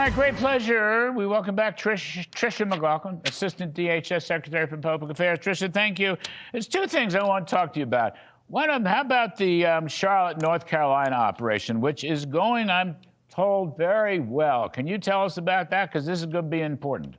right, great pleasure. We welcome back Tricia McLaughlin, Assistant DHS Secretary for Public Affairs. Tricia, thank you. There's two things I want to talk to you about. One of them, how about the Charlotte, North Carolina operation, which is going, I'm told, very well. Can you tell us about that? Because this is going to be important.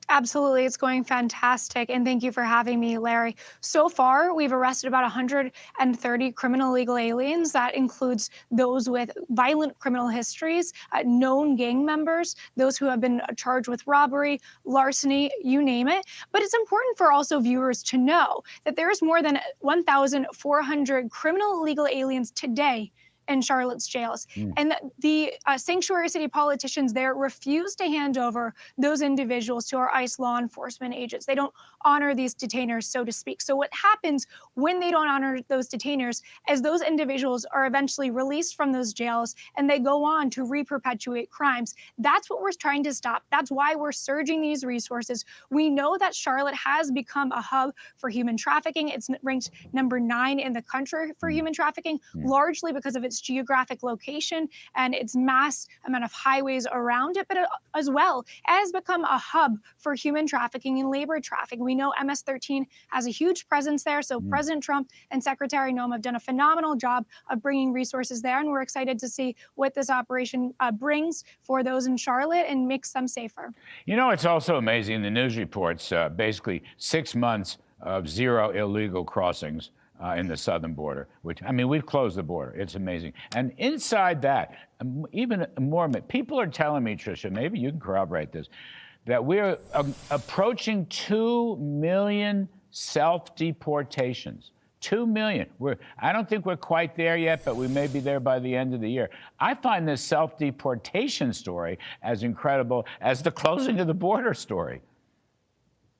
Absolutely. It's going fantastic. And thank you for having me, Larry. So far, we've arrested about 130 criminal illegal aliens. That includes those with violent criminal histories, known gang members, those who have been charged with robbery, larceny, you name it. But it's important for also viewers to know that there is more than 1,400 criminal illegal aliens today in Charlotte's jails. And the sanctuary city politicians there refuse to hand over those individuals to our ICE law enforcement agents. They don't honor these detainers, so to speak. So what happens when they don't honor those detainers is those individuals are eventually released from those jails and they go on to re-perpetuate crimes. That's what we're trying to stop. That's why we're surging these resources. We know that Charlotte has become a hub for human trafficking. It's ranked number 9 in the country for human trafficking, largely because of its geographic location and its mass amount of highways around it, but as well, it has become a hub for human trafficking and labor trafficking. We know MS-13 has a huge presence there, so President Trump and Secretary Noem have done a phenomenal job of bringing resources there, and we're excited to see what this operation brings for those in Charlotte and makes them safer. You know, it's also amazing, the news reports, basically 6 months of 0 illegal crossings in the southern border, which, I mean, we've closed the border. It's amazing. And inside that, even more, people are telling me, Tricia, maybe you can corroborate this, that we're approaching 2 million self-deportations. 2 million. I don't think we're quite there yet, but we may be there by the end of the year. I find this self-deportation story as incredible as the closing of the border story.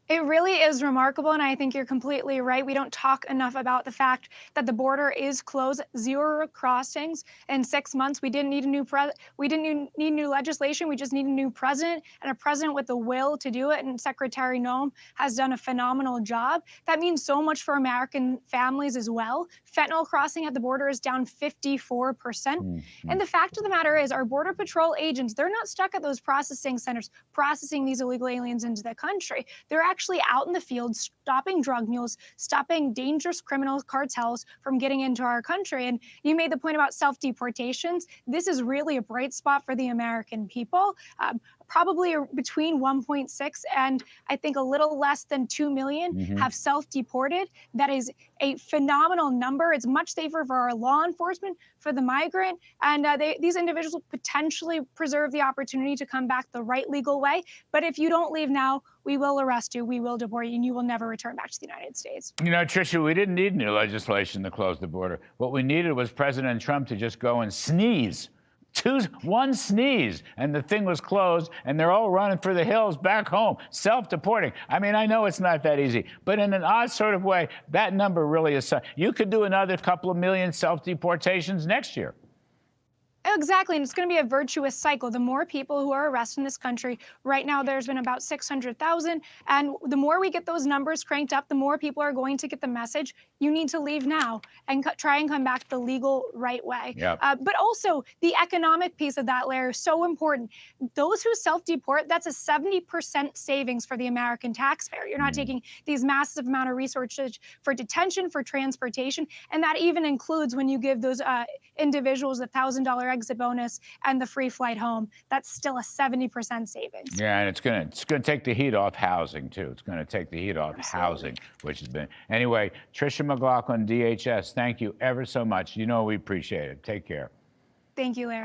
It really is remarkable, and I think you're completely right. We don't talk enough about the fact that the border is closed, 0 crossings in 6 months. We didn't need need new legislation. We just need a new president and a president with the will to do it. And Secretary Noem has done a phenomenal job. That means so much for American families as well. Fentanyl crossing at the border is down 54%. And the fact of the matter is, our Border Patrol agents, they're not stuck at those processing centers processing these illegal aliens into the country. They're actually out in the field stopping drug mules, stopping dangerous criminal cartels from getting into our country. And you made the point about self-deportations. This is really a bright spot for the American people. Probably between 1.6 and I think a little less than 2 million have self-deported. That is a phenomenal number. It's much safer for our law enforcement, for the migrant, and these individuals potentially preserve the opportunity to come back the right legal way. But if you don't leave now, we will arrest you, we will deport you, and you will never return back to the United States. You know, Tricia, we didn't need new legislation to close the border. What we needed was President Trump to just go and sneeze. One sneeze, and the thing was closed, and they're all running for the hills back home, self-deporting. I mean, I know it's not that easy, but in an odd sort of way, that number really is. You could do another couple of million self-deportations next year. Exactly, and it's going to be a virtuous cycle. The more people who are arrested in this country, right now there's been about 600,000, and the more we get those numbers cranked up, the more people are going to get the message, you need to leave now and try and come back the legal right way. Yep. But also, the economic piece of that, Larry, is so important. Those who self-deport, that's a 70% savings for the American taxpayer. You're not taking these massive amount of resources for detention, for transportation, and that even includes when you give those individuals a $1,000 exit bonus and the free flight home. That's still a 70% savings. Yeah, and it's gonna take the heat off housing too. It's gonna take the heat off housing, which has been anyway. Tricia McLaughlin, DHS. Thank you ever so much. You know we appreciate it. Take care. Thank you, Larry.